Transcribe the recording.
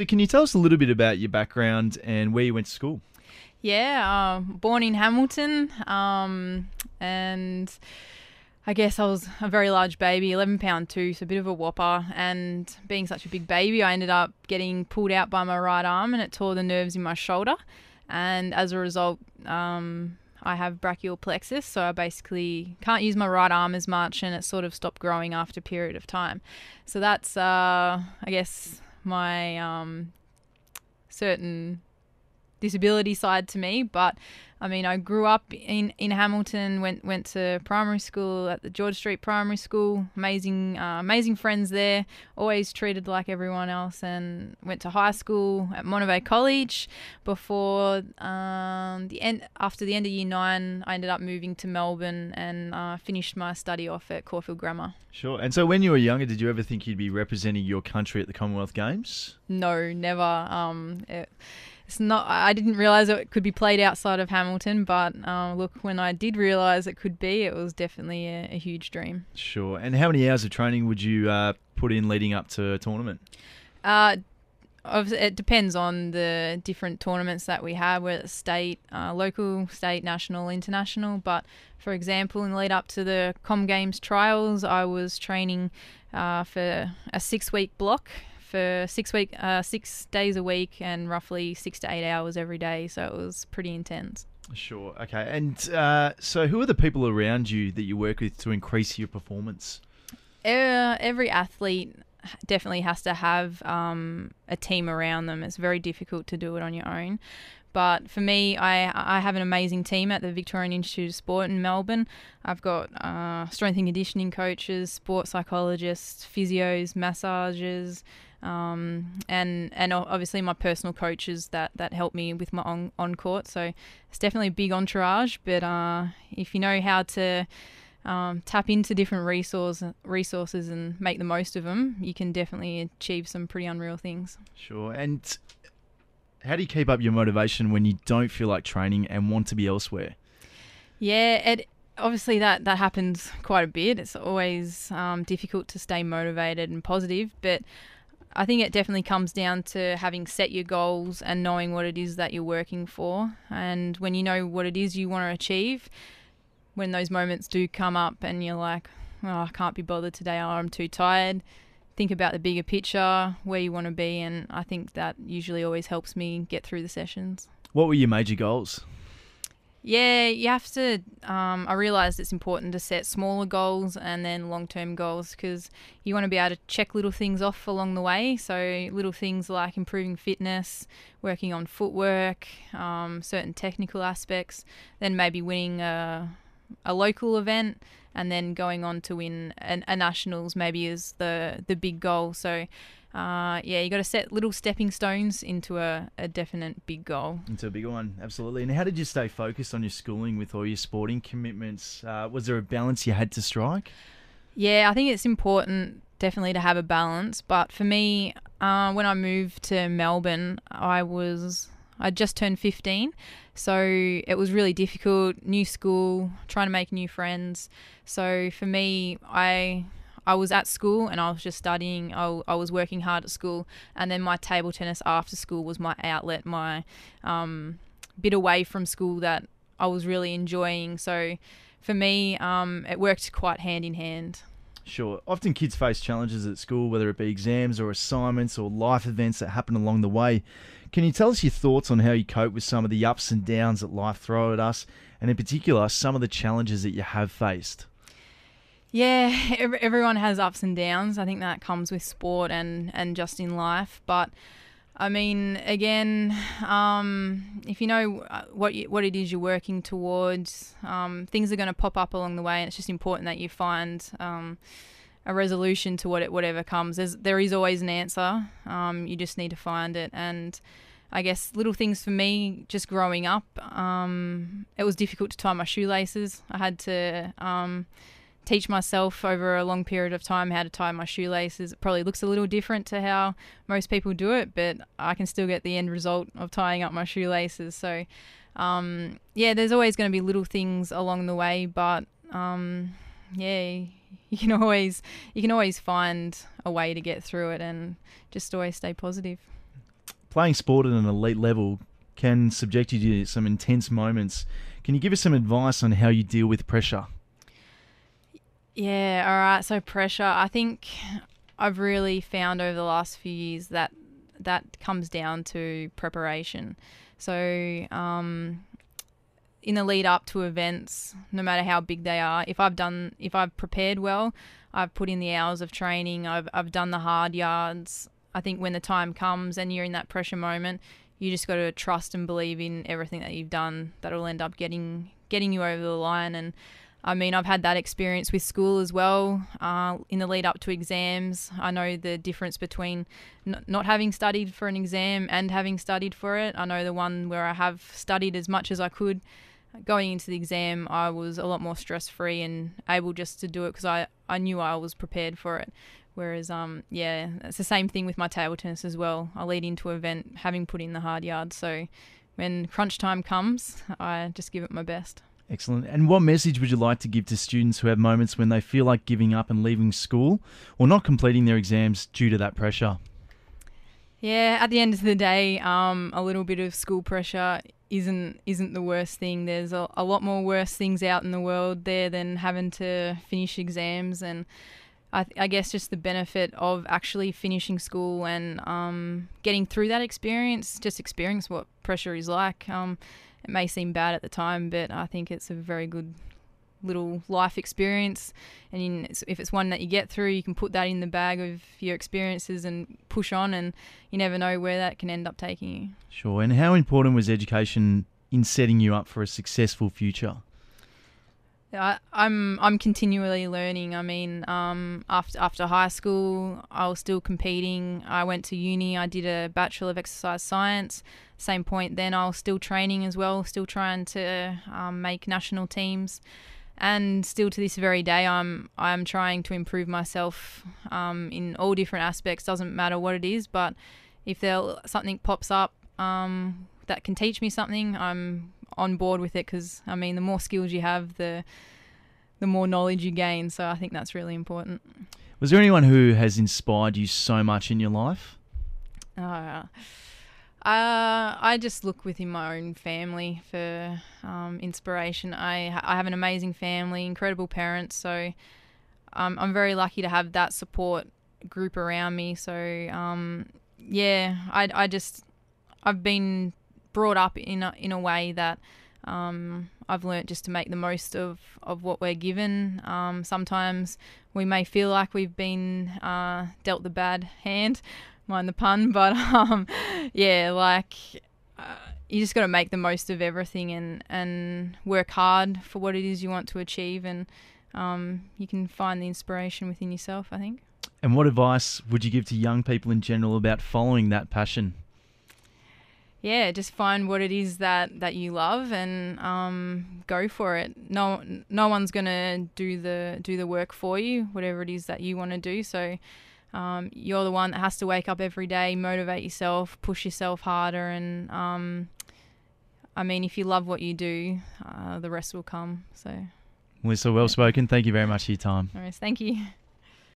So can you tell us a little bit about your background and where you went to school? Yeah, born in Hamilton, and I guess I was a very large baby, 11 pound two, so a bit of a whopper. And being such a big baby, I ended up getting pulled out by my right arm, and it tore the nerves in my shoulder. And as a result, I have brachial plexus, so I basically can't use my right arm as much, and it sort of stopped growing after a period of time. So that's, I guess, my certain disability side to me. But I mean, I grew up in Hamilton, went to primary school at the George Street Primary School. Amazing friends there, always treated like everyone else, and went to high school at Monterey College before after the end of year 9 I ended up moving to Melbourne and finished my study off at Caulfield Grammar. Sure. And so when you were younger, did you ever think you'd be representing your country at the Commonwealth Games? No, never. It's not. I didn't realise it could be played outside of Hamilton, but look, when I did realise it could be, it was definitely a huge dream. Sure. And how many hours of training would you put in leading up to a tournament? Obviously, it depends on the different tournaments that we have, whether it's local, state, national, international. But for example, in the lead up to the Com Games trials, I was training for a 6-week block for 6 days a week and roughly 6 to 8 hours every day. So it was pretty intense. Sure. Okay. And so who are the people around you that you work with to increase your performance? Every athlete definitely has to have a team around them. It's very difficult to do it on your own. But for me, I have an amazing team at the Victorian Institute of Sport in Melbourne. I've got strength and conditioning coaches, sports psychologists, physios, massagers, and obviously my personal coaches that help me with my on court. So it's definitely a big entourage. But if you know how to tap into different resources and make the most of them, you can definitely achieve some pretty unreal things. Sure. And how do you keep up your motivation when you don't feel like training and want to be elsewhere? Yeah, obviously that happens quite a bit. It's always difficult to stay motivated and positive, but I think it definitely comes down to having set your goals and knowing what it is that you're working for. And when you know what it is you want to achieve, when those moments do come up and you're like, oh, I can't be bothered today, or I'm too tired, think about the bigger picture, where you want to be, and I think that usually always helps me get through the sessions. What were your major goals? Yeah, you have to, I realised it's important to set smaller goals and then long-term goals, because you want to be able to check little things off along the way. So little things like improving fitness, working on footwork, certain technical aspects, then maybe winning a local event, and then going on to win a nationals maybe is the big goal. So you got to set little stepping stones into a definite big goal. Into a bigger one, absolutely. And how did you stay focused on your schooling with all your sporting commitments? Was there a balance you had to strike? Yeah, I think it's important definitely to have a balance. But for me, when I moved to Melbourne, I just turned 15, so it was really difficult. New school, trying to make new friends. So for me, I was at school and I was just studying. I was working hard at school, and then my table tennis after school was my outlet, my bit away from school that I was really enjoying. So for me, it worked quite hand in hand. Sure. Often kids face challenges at school, whether it be exams or assignments or life events that happen along the way. Can you tell us your thoughts on how you cope with some of the ups and downs that life throw at us, and in particular, some of the challenges that you have faced? Yeah, everyone has ups and downs. I think that comes with sport and just in life. But I mean, again, if you know what it is you're working towards, things are going to pop up along the way, and it's just important that you find a resolution to whatever comes. There is always an answer. You just need to find it. And I guess little things for me, just growing up, it was difficult to tie my shoelaces. I had to teach myself over a long period of time how to tie my shoelaces. It probably looks a little different to how most people do it, but I can still get the end result of tying up my shoelaces. So, there's always going to be little things along the way, but you can always find a way to get through it and just always stay positive. Playing sport at an elite level can subject you to some intense moments. Can you give us some advice on how you deal with pressure? Yeah, all right. So pressure, I think I've really found over the last few years that comes down to preparation. So in the lead up to events, no matter how big they are, if I've prepared well, I've put in the hours of training, I've done the hard yards. I think when the time comes and you're in that pressure moment, you just got to trust and believe in everything that you've done. That'll end up getting you over the line. And I mean, I've had that experience with school as well. In the lead up to exams, I know the difference between not having studied for an exam and having studied for it. I know the one where I have studied as much as I could. Going into the exam, I was a lot more stress-free and able just to do it because I knew I was prepared for it. Whereas, it's the same thing with my table tennis as well. I lead into an event having put in the hard yards. So when crunch time comes, I just give it my best. Excellent. And what message would you like to give to students who have moments when they feel like giving up and leaving school or not completing their exams due to that pressure? Yeah, at the end of the day, a little bit of school pressure isn't the worst thing. There's a lot more worse things out in the world there than having to finish exams. And I guess just the benefit of actually finishing school and getting through that experience, just experience what pressure is like. It may seem bad at the time, but I think it's a very good little life experience. And if it's one that you get through, you can put that in the bag of your experiences and push on, and you never know where that can end up taking you. Sure. And how important was education in setting you up for a successful future? I'm continually learning. I mean, after high school, I was still competing. I went to uni. I did a Bachelor of Exercise Science. Same point then, I was still training as well, still trying to make national teams. And still to this very day, I'm trying to improve myself in all different aspects. Doesn't matter what it is, but if something pops up that can teach me something, I'm on board with it, because I mean, the more skills you have, the more knowledge you gain. So I think that's really important. Was there anyone who has inspired you so much in your life? I just look within my own family for inspiration. I have an amazing family, incredible parents, so I'm very lucky to have that support group around me. So I've been brought up in a way that I've learnt just to make the most of what we're given. Sometimes we may feel like we've been dealt the bad hand, mind the pun, but you just got to make the most of everything and work hard for what it is you want to achieve, and you can find the inspiration within yourself, I think. And what advice would you give to young people in general about following that passion? Yeah, just find what it is that you love and go for it. No one's gonna do the work for you, whatever it is that you want to do. So you're the one that has to wake up every day, motivate yourself, push yourself harder, and I mean, if you love what you do, the rest will come. So. Melissa, well spoken. Thank you very much for your time. All right, thank you.